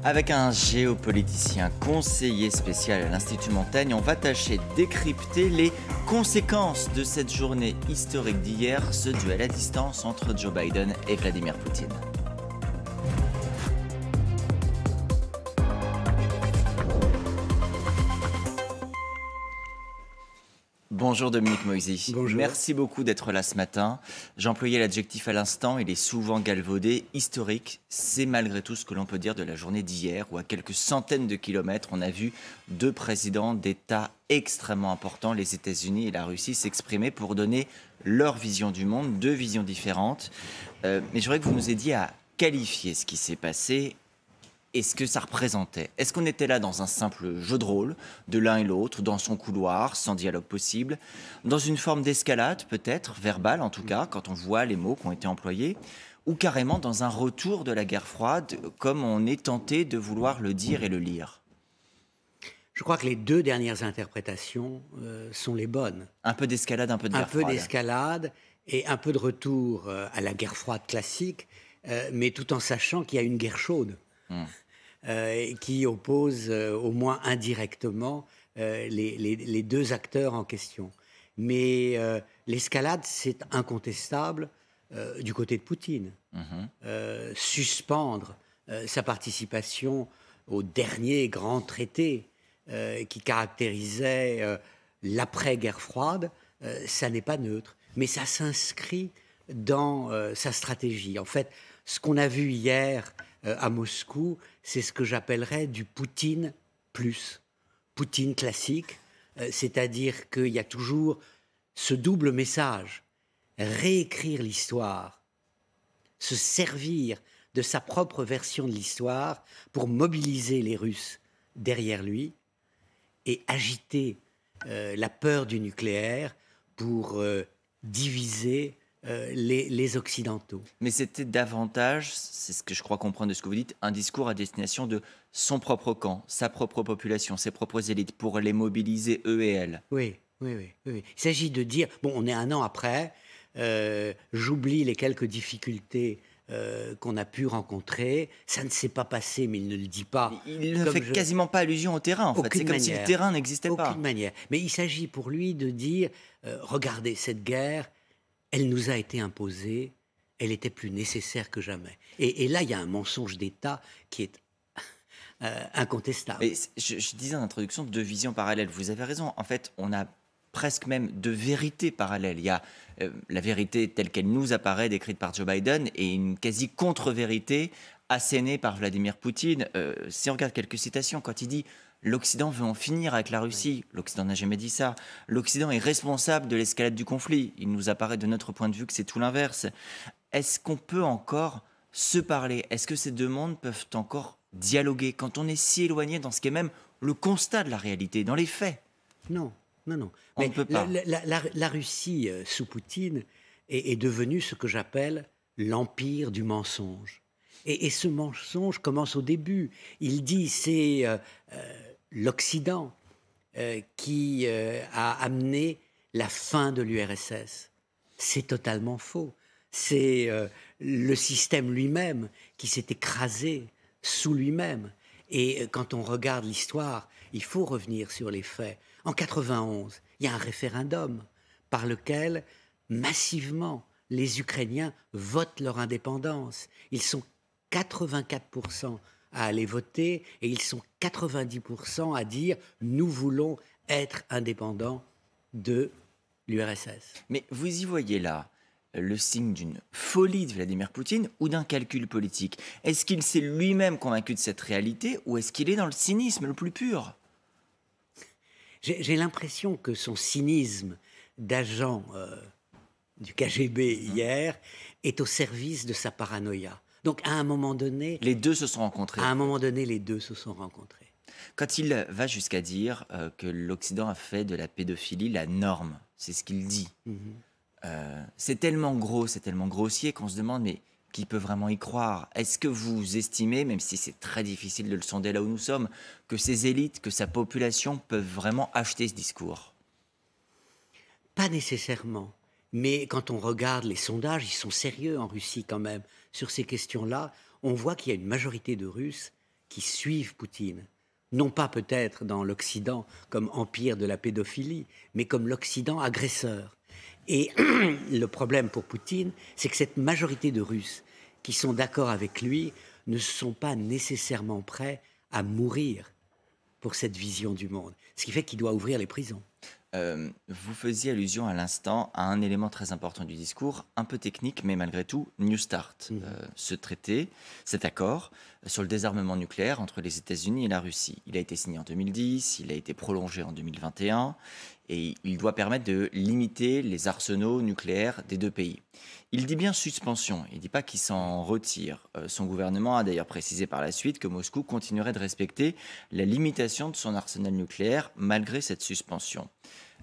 Avec un géopoliticien conseiller spécial à l'Institut Montaigne, on va tâcher de décrypter les conséquences de cette journée historique d'hier, ce duel à distance entre Joe Biden et Vladimir Poutine. Bonjour Dominique Moisy. Bonjour. Merci beaucoup d'être là ce matin. J'employais l'adjectif à l'instant, il est souvent galvaudé, historique. C'est malgré tout ce que l'on peut dire de la journée d'hier, où à quelques centaines de kilomètres, on a vu deux présidents d'États extrêmement importants, les États-Unis et la Russie, s'exprimer pour donner leur vision du monde, deux visions différentes. Mais je voudrais que vous nous aidiez à qualifier ce qui s'est passé et ce que ça représentait. Est-ce qu'on était là dans un simple jeu de rôle, de l'un et l'autre, dans son couloir, sans dialogue possible, dans une forme d'escalade peut-être, verbale en tout cas, quand on voit les mots qui ont été employés, ou carrément dans un retour de la guerre froide, comme on est tenté de vouloir le dire et le lire? Je crois que les deux dernières interprétations sont les bonnes. Un peu d'escalade, un peu de guerre Un peu froide. d'escalade et un peu de retour à la guerre froide classique, mais tout en sachant qu'il y a une guerre chaude. Qui oppose au moins indirectement les deux acteurs en question. Mais l'escalade, c'est incontestable du côté de Poutine. Suspendre sa participation au dernier grand traité qui caractérisait l'après-guerre froide, ça n'est pas neutre. Mais ça s'inscrit dans sa stratégie. En fait, ce qu'on a vu hier à Moscou, c'est ce que j'appellerais du Poutine plus. Poutine classique, c'est-à-dire qu'il y a toujours ce double message, réécrire l'histoire, se servir de sa propre version de l'histoire pour mobiliser les Russes derrière lui et agiter la peur du nucléaire pour diviser les Occidentaux. Mais c'était davantage, c'est ce que je crois comprendre de ce que vous dites, un discours à destination de son propre camp, sa propre population, ses propres élites, pour les mobiliser eux et elles. Oui. Il s'agit de dire, bon, on est un an après, j'oublie les quelques difficultés qu'on a pu rencontrer, ça ne s'est pas passé, mais il ne le dit pas. Il ne fait quasiment pas allusion au terrain, en fait. C'est comme si le terrain n'existait pas. Aucune manière. Mais il s'agit pour lui de dire, regardez, cette guerre, elle nous a été imposée, elle était plus nécessaire que jamais. Et là, il y a un mensonge d'État qui est incontestable. Mais je disais en introduction deux visions parallèles. Vous avez raison. En fait, on a presque même de vérités parallèles. Il y a la vérité telle qu'elle nous apparaît, décrite par Joe Biden, et une quasi-contre-vérité assénée par Vladimir Poutine. Si on regarde quelques citations, quand il dit « l'Occident veut en finir avec la Russie », l'Occident n'a jamais dit ça. « L'Occident est responsable de l'escalade du conflit ». Il nous apparaît de notre point de vue que c'est tout l'inverse. Est-ce qu'on peut encore se parler? Est-ce que ces deux mondes peuvent encore dialoguer quand on est si éloigné dans ce qui est même le constat de la réalité, dans les faits? Non. On ne peut pas. La Russie, sous Poutine, est devenue ce que j'appelle l'empire du mensonge. Et ce mensonge commence au début. Il dit c'est l'Occident qui a amené la fin de l'URSS. C'est totalement faux. C'est le système lui-même qui s'est écrasé sous lui-même. Et quand on regarde l'histoire, il faut revenir sur les faits. En 91, il y a un référendum par lequel, massivement, les Ukrainiens votent leur indépendance. Ils sont 84% à aller voter et ils sont 90% à dire « nous voulons être indépendants de l'URSS ». Mais vous y voyez là le signe d'une folie de Vladimir Poutine ou d'un calcul politique? Est-ce qu'il s'est lui-même convaincu de cette réalité ou est-ce qu'il est dans le cynisme le plus pur? J'ai l'impression que son cynisme d'agent du KGB hier est au service de sa paranoïa. Donc à un moment donné... Les deux se sont rencontrés. À un moment donné, les deux se sont rencontrés. Quand il va jusqu'à dire que l'Occident a fait de la pédophilie la norme, c'est ce qu'il dit. C'est tellement gros, c'est tellement grossier qu'on se demande, mais qui peut vraiment y croire? Est-ce que vous estimez, même si c'est très difficile de le sonder là où nous sommes, que ces élites, que sa population peuvent vraiment acheter ce discours? Pas nécessairement. Mais quand on regarde les sondages, ils sont sérieux en Russie quand même. Sur ces questions-là, on voit qu'il y a une majorité de Russes qui suivent Poutine, non pas peut-être dans l'Occident comme empire de la pédophilie, mais comme l'Occident agresseur. Et le problème pour Poutine, c'est que cette majorité de Russes qui sont d'accord avec lui ne sont pas nécessairement prêts à mourir pour cette vision du monde. Ce qui fait qu'il doit ouvrir les prisons. Vous faisiez allusion à l'instant à un élément très important du discours, un peu technique, mais malgré tout, New START. Ce traité, cet accord sur le désarmement nucléaire entre les États-Unis et la Russie. Il a été signé en 2010, il a été prolongé en 2021, et il doit permettre de limiter les arsenaux nucléaires des deux pays. Il dit bien suspension, il ne dit pas qu'il s'en retire. Son gouvernement a d'ailleurs précisé par la suite que Moscou continuerait de respecter la limitation de son arsenal nucléaire malgré cette suspension.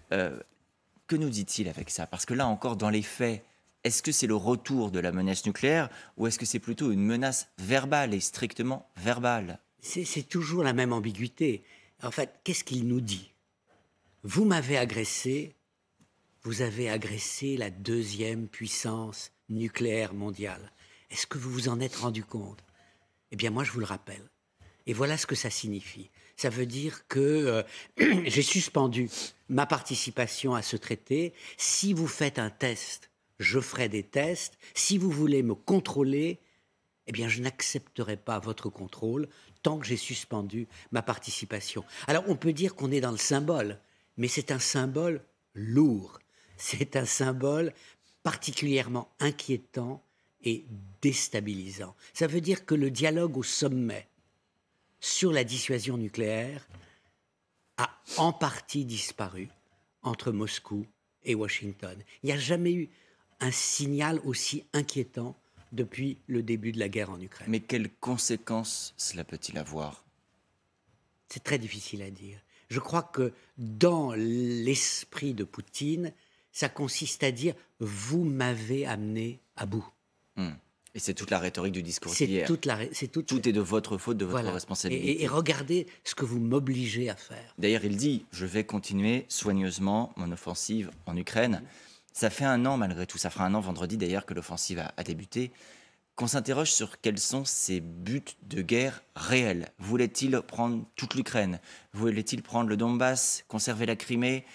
Que nous dit-il avec ça? Parce que là encore, dans les faits, est-ce que c'est le retour de la menace nucléaire ou est-ce que c'est plutôt une menace verbale et strictement verbale? C'est toujours la même ambiguïté. En fait, qu'est-ce qu'il nous dit? Vous m'avez agressé, vous avez agressé la deuxième puissance nucléaire mondiale. Est-ce que vous vous en êtes rendu compte? Eh bien, moi, je vous le rappelle. Et voilà ce que ça signifie. Ça veut dire que j'ai suspendu ma participation à ce traité. Si vous faites un test, je ferai des tests. Si vous voulez me contrôler, eh bien, je n'accepterai pas votre contrôle tant que j'ai suspendu ma participation. Alors, on peut dire qu'on est dans le symbole, mais c'est un symbole lourd. C'est un symbole particulièrement inquiétant et déstabilisant. Ça veut dire que le dialogue au sommet sur la dissuasion nucléaire a en partie disparu entre Moscou et Washington. Il n'y a jamais eu un signal aussi inquiétant depuis le début de la guerre en Ukraine. Mais quelles conséquences cela peut-il avoir? C'est très difficile à dire. Je crois que dans l'esprit de Poutine, ça consiste à dire « vous m'avez amené à bout ». Et c'est toute la rhétorique du discours d'hier. Tout est de votre faute, de votre responsabilité. Et regardez ce que vous m'obligez à faire. D'ailleurs, il dit « je vais continuer soigneusement mon offensive en Ukraine ». Ça fait un an malgré tout, ça fera un an vendredi d'ailleurs que l'offensive a débuté, qu'on s'interroge sur quels sont ses buts de guerre réels. Voulait-il prendre toute l'Ukraine? Voulait-il prendre le Donbass, conserver la Crimée?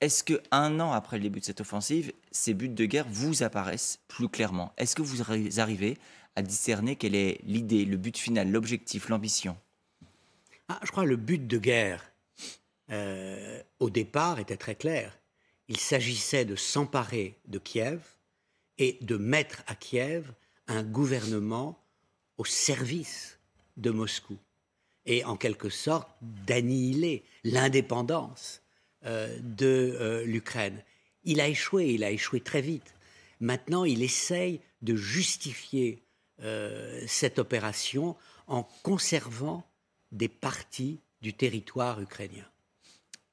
Est-ce qu'un an après le début de cette offensive, ces buts de guerre vous apparaissent plus clairement? Est-ce que vous arrivez à discerner quelle est l'idée, le but final, l'objectif, l'ambition? Je crois que le but de guerre, au départ, était très clair. Il s'agissait de s'emparer de Kiev et de mettre à Kiev un gouvernement au service de Moscou et en quelque sorte d'annihiler l'indépendance de l'Ukraine. Il a échoué très vite. Maintenant, il essaye de justifier cette opération en conservant des parties du territoire ukrainien.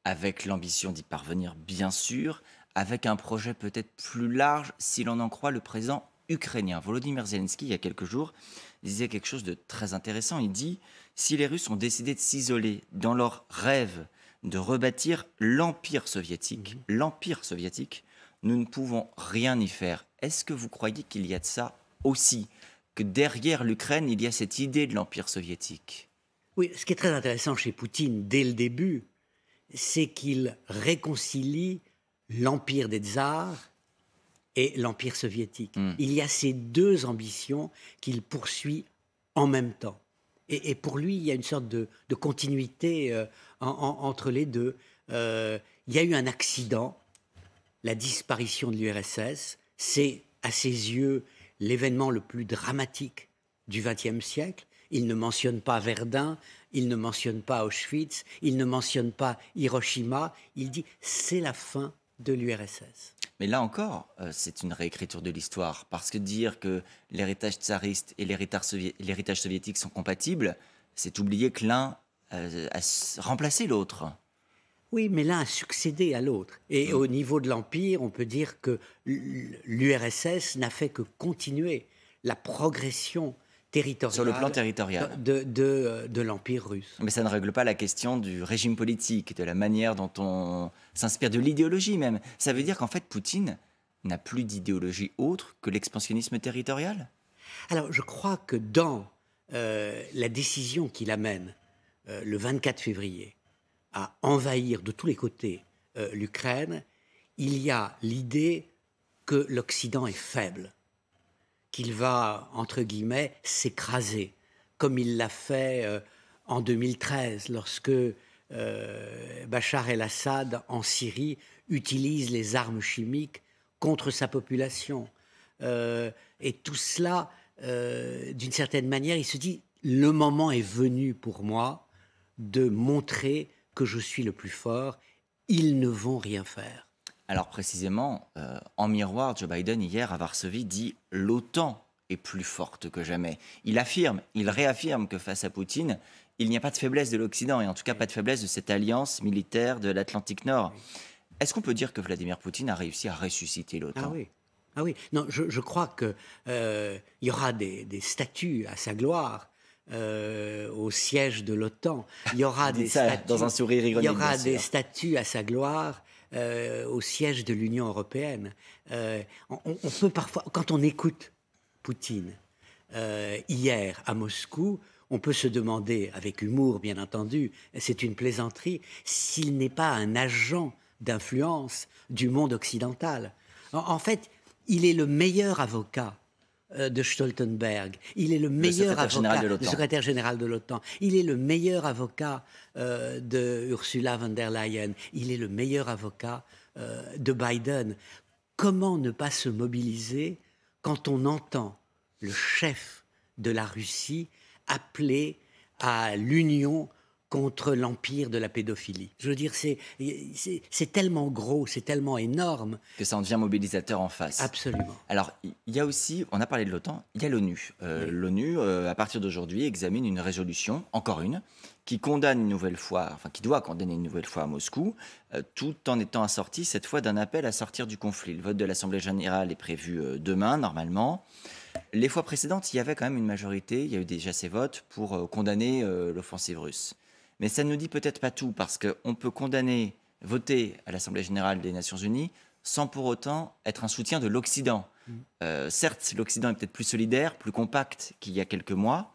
Avec l'ambition d'y parvenir, bien sûr, avec un projet peut-être plus large, si l'on en croit le président ukrainien. Volodymyr Zelensky, il y a quelques jours, disait quelque chose de très intéressant. Il dit « Si les Russes ont décidé de s'isoler dans leur rêve de rebâtir l'Empire soviétique, nous ne pouvons rien y faire. » Est-ce que vous croyez qu'il y a de ça aussi? Que derrière l'Ukraine, il y a cette idée de l'Empire soviétique? Oui, ce qui est très intéressant chez Poutine, dès le début, c'est qu'il réconcilie l'empire des tsars et l'empire soviétique. Il y a ces deux ambitions qu'il poursuit en même temps. Et pour lui, il y a une sorte de continuité entre les deux. Il y a eu un accident, la disparition de l'URSS. C'est, à ses yeux, l'événement le plus dramatique du XXe siècle. Il ne mentionne pas Verdun, il ne mentionne pas Auschwitz, il ne mentionne pas Hiroshima. Il dit « c'est la fin de l'URSS ». Mais là encore, c'est une réécriture de l'histoire. Parce que dire que l'héritage tsariste et l'héritage soviétique sont compatibles, c'est oublier que l'un a remplacé l'autre. Oui, mais l'un a succédé à l'autre. Et au niveau de l'Empire, on peut dire que l'URSS n'a fait que continuer la progression territoriale sur le plan territorial de l'Empire russe. Mais ça ne règle pas la question du régime politique, de la manière dont on s'inspire, de l'idéologie même. Ça veut dire qu'en fait, Poutine n'a plus d'idéologie autre que l'expansionnisme territorial? Alors, je crois que dans la décision qu'il amène le 24 février à envahir de tous les côtés l'Ukraine, il y a l'idée que l'Occident est faible, qu'il va, entre guillemets, s'écraser, comme il l'a fait en 2013, lorsque Bachar el-Assad, en Syrie, utilise les armes chimiques contre sa population. Et tout cela, d'une certaine manière, il se dit, le moment est venu pour moi de montrer que je suis le plus fort, ils ne vont rien faire. Alors précisément, en miroir, Joe Biden, hier à Varsovie, dit « l'OTAN est plus forte que jamais ». Il affirme, il réaffirme que face à Poutine, il n'y a pas de faiblesse de l'Occident, et en tout cas pas de faiblesse de cette alliance militaire de l'Atlantique Nord. Est-ce qu'on peut dire que Vladimir Poutine a réussi à ressusciter l'OTAN? Ah oui. Ah oui, non, je crois qu'il y aura des statues à sa gloire au siège de l'OTAN. Il y aura des statues, dans un sourire ironique, il y aura bien des sûr. statues à sa gloire au siège de l'Union européenne. On peut parfois, quand on écoute Poutine hier à Moscou, on peut se demander, avec humour bien entendu, c'est une plaisanterie, s'il n'est pas un agent d'influence du monde occidental. En fait, il est le meilleur avocat de Stoltenberg. Il est le meilleur avocat, le secrétaire général de l'OTAN. Il est le meilleur avocat de Ursula von der Leyen. Il est le meilleur avocat de Biden. Comment ne pas se mobiliser quand on entend le chef de la Russie appeler à l'union contre l'empire de la pédophilie? Je veux dire, c'est tellement gros, c'est tellement énorme. Que ça en devient mobilisateur en face. Absolument. Alors, il y a aussi, on a parlé de l'OTAN, il y a l'ONU. L'ONU, à partir d'aujourd'hui, examine une résolution, encore une, qui condamne une nouvelle fois, enfin qui doit condamner une nouvelle fois à Moscou, tout en étant assorti cette fois d'un appel à sortir du conflit. Le vote de l'Assemblée générale est prévu demain, normalement. Les fois précédentes, il y avait quand même une majorité, il y a eu déjà ces votes pour condamner l'offensive russe. Mais ça ne nous dit peut-être pas tout, parce qu'on peut condamner, voter à l'Assemblée générale des Nations unies, sans pour autant être un soutien de l'Occident. Certes, l'Occident est peut-être plus solidaire, plus compact qu'il y a quelques mois.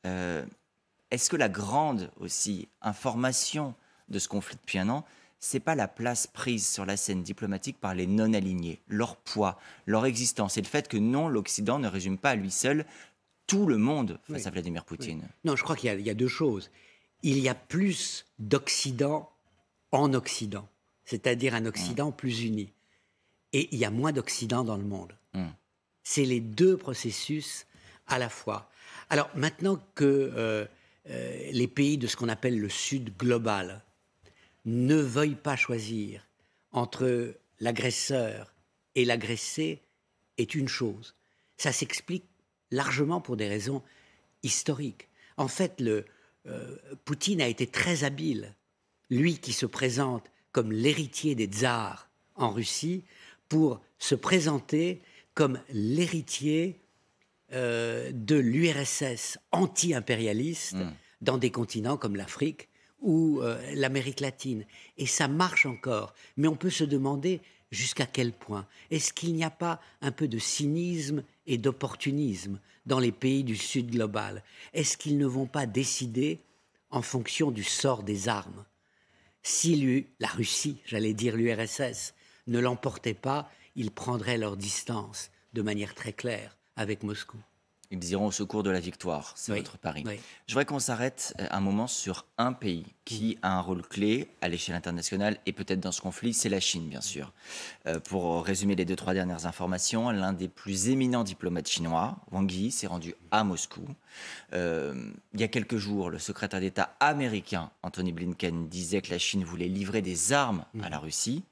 Est-ce que la grande aussi information de ce conflit depuis un an, c'est pas la place prise sur la scène diplomatique par les non-alignés, leur poids, leur existence, et le fait que non, l'Occident ne résume pas à lui seul tout le monde face à Vladimir Poutine? Non, je crois qu'il y a deux choses. Il y a plus d'Occident en Occident, c'est-à-dire un Occident plus uni. Et il y a moins d'Occident dans le monde. C'est les deux processus à la fois. Alors maintenant que les pays de ce qu'on appelle le Sud global ne veuillent pas choisir entre l'agresseur et l'agressé est une chose. Ça s'explique largement pour des raisons historiques. En fait, Poutine a été très habile, lui qui se présente comme l'héritier des tsars en Russie, pour se présenter comme l'héritier de l'URSS anti-impérialiste dans des continents comme l'Afrique ou l'Amérique latine. Et ça marche encore. Mais on peut se demander jusqu'à quel point. Est-ce qu'il n'y a pas un peu de cynisme et d'opportunisme dans les pays du Sud global? Est-ce qu'ils ne vont pas décider en fonction du sort des armes? Si la Russie, j'allais dire l'URSS, ne l'emportait pas, ils prendraient leur distance de manière très claire avec Moscou. Ils iront au secours de la victoire, c'est votre pari. Oui. Je voudrais qu'on s'arrête un moment sur un pays qui a un rôle clé à l'échelle internationale et peut-être dans ce conflit, c'est la Chine, bien sûr. Pour résumer les 2-3 dernières informations, l'un des plus éminents diplomates chinois, Wang Yi, s'est rendu à Moscou. Il y a quelques jours, le secrétaire d'État américain, Anthony Blinken, disait que la Chine voulait livrer des armes à la Russie.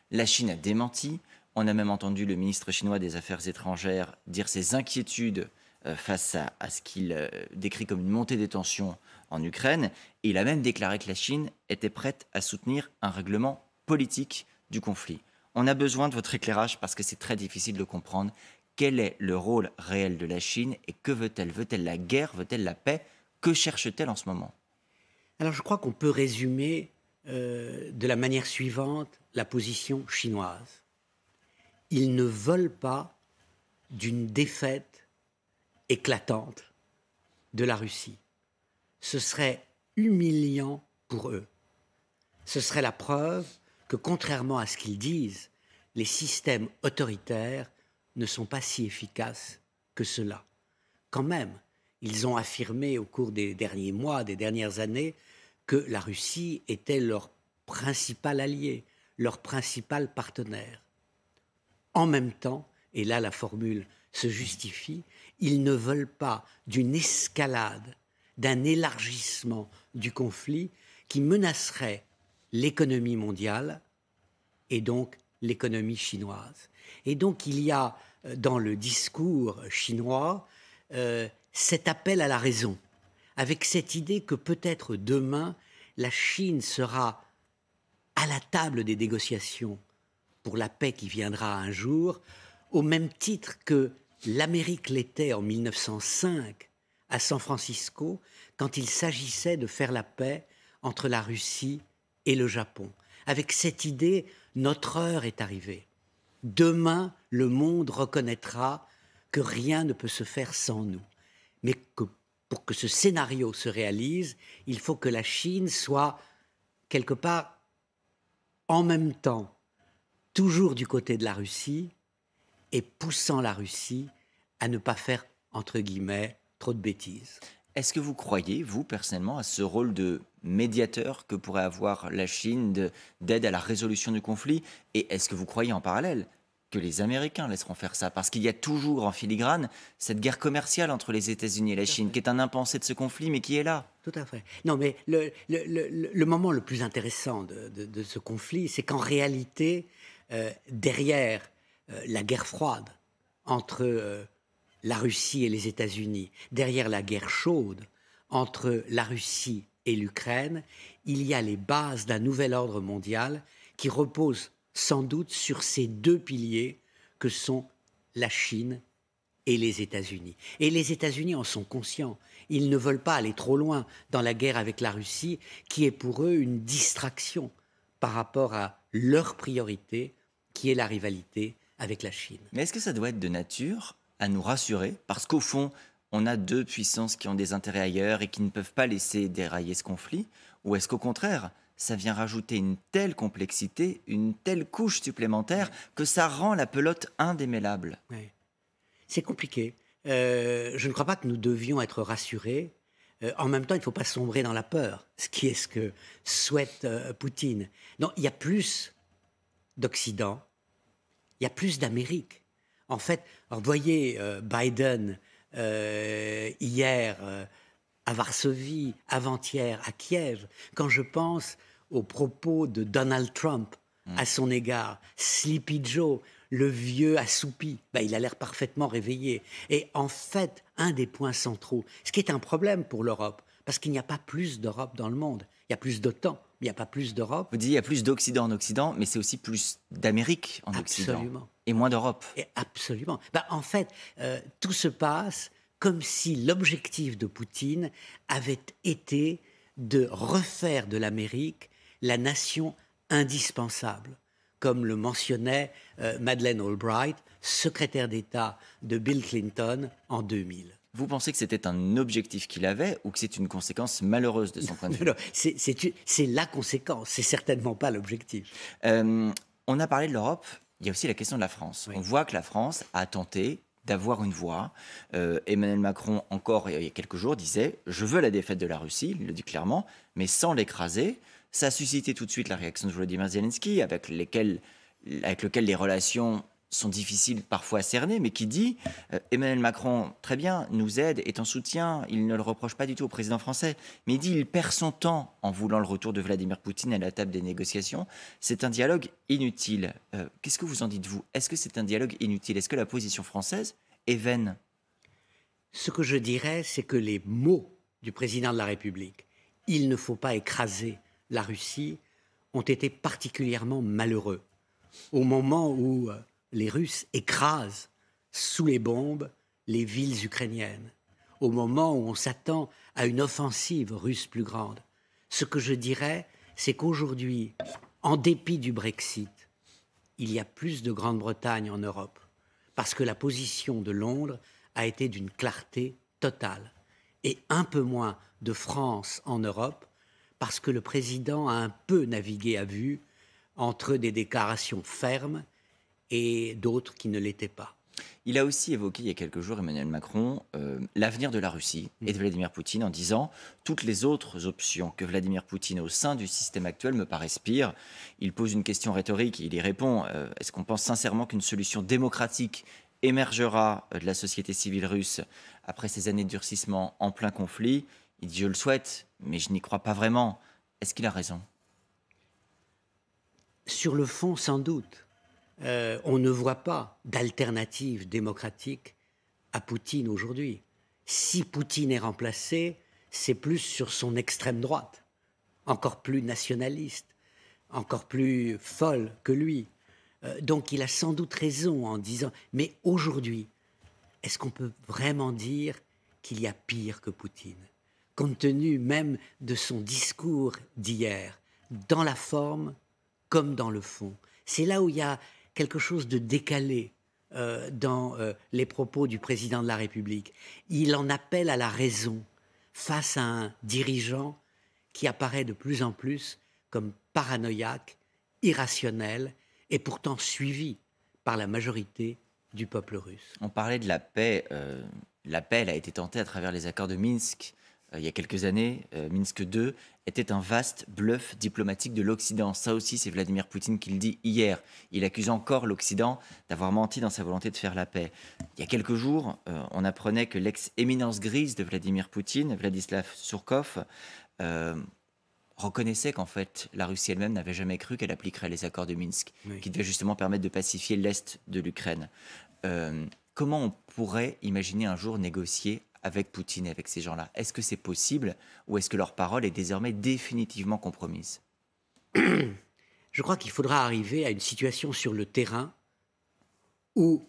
La Chine a démenti. On a même entendu le ministre chinois des Affaires étrangères dire ses inquiétudes face à ce qu'il décrit comme une montée des tensions en Ukraine. Et il a même déclaré que la Chine était prête à soutenir un règlement politique du conflit. On a besoin de votre éclairage parce que c'est très difficile de comprendre quel est le rôle réel de la Chine et que veut-elle? Veut-elle la guerre? Veut-elle la paix? Que cherche-t-elle en ce moment? Alors je crois qu'on peut résumer de la manière suivante la position chinoise. Ils ne veulent pas d'une défaite éclatante de la Russie. Ce serait humiliant pour eux. Ce serait la preuve que, contrairement à ce qu'ils disent, les systèmes autoritaires ne sont pas si efficaces que cela. Quand même, ils ont affirmé au cours des derniers mois, des dernières années, que la Russie était leur principal allié, leur principal partenaire. En même temps, et là la formule se justifie, ils ne veulent pas d'une escalade, d'un élargissement du conflit qui menacerait l'économie mondiale et donc l'économie chinoise. Et donc il y a dans le discours chinois cet appel à la raison, avec cette idée que peut-être demain, la Chine sera à la table des négociations pour la paix qui viendra un jour, au même titre que l'Amérique l'était en 1905 à San Francisco, quand il s'agissait de faire la paix entre la Russie et le Japon. Avec cette idée, notre heure est arrivée. Demain, le monde reconnaîtra que rien ne peut se faire sans nous. Mais que pour que ce scénario se réalise, il faut que la Chine soit quelque part en même temps toujours du côté de la Russie et poussant la Russie à ne pas faire, entre guillemets, trop de bêtises. Est-ce que vous croyez, vous, personnellement, à ce rôle de médiateur que pourrait avoir la Chine d'aide à la résolution du conflit? Et est-ce que vous croyez en parallèle que les Américains laisseront faire ça? Parce qu'il y a toujours en filigrane cette guerre commerciale entre les États-Unis et la Chine, qui est un impensé de ce conflit, mais qui est là. Tout à fait. Non, mais le moment le plus intéressant de ce conflit, c'est qu'en réalité, derrière la guerre froide entre la Russie et les États-Unis, derrière la guerre chaude entre la Russie et l'Ukraine, il y a les bases d'un nouvel ordre mondial qui repose sans doute sur ces deux piliers que sont la Chine et les États-Unis. Et les États-Unis en sont conscients. Ils ne veulent pas aller trop loin dans la guerre avec la Russie, qui est pour eux une distraction par rapport à leur priorité, qui est la rivalité avec la Chine. Mais est-ce que ça doit être de nature à nous rassurer? Parce qu'au fond, on a deux puissances qui ont des intérêts ailleurs et qui ne peuvent pas laisser dérailler ce conflit. Ou est-ce qu'au contraire, ça vient rajouter une telle complexité, une telle couche supplémentaire, que ça rend la pelote indémêlable? Oui. C'est compliqué. Je ne crois pas que nous devions être rassurés. En même temps, il ne faut pas sombrer dans la peur, ce qui est ce que souhaite Poutine. Non, il y a plus d'Occident, il y a plus d'Amérique. En fait, alors, vous voyez Biden hier à Varsovie, avant-hier à Kiev, quand je pense aux propos de Donald Trump à son égard, Sleepy Joe, le vieux assoupi, il a l'air parfaitement réveillé. Et en fait, un des points centraux, ce qui est un problème pour l'Europe, parce qu'il n'y a pas plus d'Europe dans le monde. Il y a plus d'OTAN, mais il n'y a pas plus d'Europe. Vous dites qu'il y a plus d'Occident en Occident, mais c'est aussi plus d'Amérique en Occident. Absolument. Et moins d'Europe. Et absolument. En fait, tout se passe comme si l'objectif de Poutine avait été de refaire de l'Amérique la nation indispensable, comme le mentionnait Madeleine Albright, secrétaire d'État de Bill Clinton en 2000. Vous pensez que c'était un objectif qu'il avait ou que c'est une conséquence malheureuse de son point de vue? Non, c'est la conséquence, c'est certainement pas l'objectif. On a parlé de l'Europe, il y a aussi la question de la France. Oui. On voit que la France a tenté d'avoir une voix. Emmanuel Macron, encore il y a quelques jours, disait « Je veux la défaite de la Russie », il le dit clairement, mais sans l'écraser. Ça a suscité tout de suite la réaction de Volodymyr Zelensky, avec lequel les relations sont difficiles parfois à cerner, mais qui dit Emmanuel Macron, très bien, nous aide, est en soutien, il ne le reproche pas du tout au président français, mais il dit il perd son temps en voulant le retour de Vladimir Poutine à la table des négociations. C'est un dialogue inutile. Qu'est-ce que vous en dites, vous? Est-ce que c'est un dialogue inutile? Est-ce que la position française est vaine? Ce que je dirais, c'est que les mots du président de la République, il ne faut pas écraser la Russie, ont été particulièrement malheureux au moment où les Russes écrasent sous les bombes les villes ukrainiennes, au moment où on s'attend à une offensive russe plus grande. Ce que je dirais, c'est qu'aujourd'hui, en dépit du Brexit, il y a plus de Grande-Bretagne en Europe, parce que la position de Londres a été d'une clarté totale. et un peu moins de France en Europe, parce que le président a un peu navigué à vue entre des déclarations fermes et d'autres qui ne l'étaient pas. Il a aussi évoqué il y a quelques jours, Emmanuel Macron, l'avenir de la Russie et de Vladimir Poutine en disant toutes les autres options que Vladimir Poutine a au sein du système actuel me paraissent pires. Il pose une question rhétorique, il y répond est-ce qu'on pense sincèrement qu'une solution démocratique émergera de la société civile russe après ces années de durcissement en plein conflit? Il dit je le souhaite, mais je n'y crois pas vraiment. Est-ce qu'il a raison? Sur le fond, sans doute. On ne voit pas d'alternative démocratique à Poutine aujourd'hui. Si Poutine est remplacé, c'est plus sur son extrême droite, encore plus nationaliste, encore plus folle que lui. Donc il a sans doute raison en disant, mais aujourd'hui, est-ce qu'on peut vraiment dire qu'il y a pire que Poutine? Compte tenu même de son discours d'hier, dans la forme comme dans le fond. C'est là où il y a quelque chose de décalé dans les propos du président de la République. Il en appelle à la raison face à un dirigeant qui apparaît de plus en plus comme paranoïaque, irrationnel et pourtant suivi par la majorité du peuple russe. On parlait de la paix. La paix, elle a été tentée à travers les accords de Minsk il y a quelques années. Minsk 2 était un vaste bluff diplomatique de l'Occident. Ça aussi, c'est Vladimir Poutine qui le dit hier. Il accuse encore l'Occident d'avoir menti dans sa volonté de faire la paix. Il y a quelques jours, on apprenait que l'ex-éminence grise de Vladimir Poutine, Vladislav Surkov, reconnaissait qu'en fait, la Russie elle-même n'avait jamais cru qu'elle appliquerait les accords de Minsk, Oui. qui devaient justement permettre de pacifier l'Est de l'Ukraine. Comment on pourrait imaginer un jour négocier avec Poutine et avec ces gens-là? Est-ce que c'est possible ou est-ce que leur parole est désormais définitivement compromise? Je crois qu'il faudra arriver à une situation sur le terrain où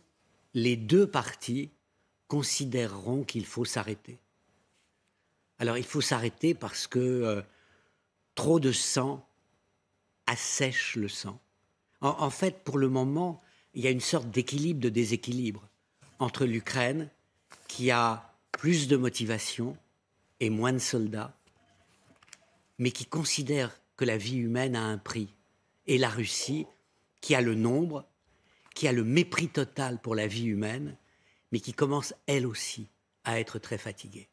les deux parties considéreront qu'il faut s'arrêter. Alors il faut s'arrêter parce que trop de sang assèche le sang. En fait, pour le moment, il y a une sorte d'équilibre, de déséquilibre entre l'Ukraine, qui a plus de motivation et moins de soldats, mais qui considère que la vie humaine a un prix, et la Russie, qui a le nombre, qui a le mépris total pour la vie humaine, mais qui commence elle aussi à être très fatiguée.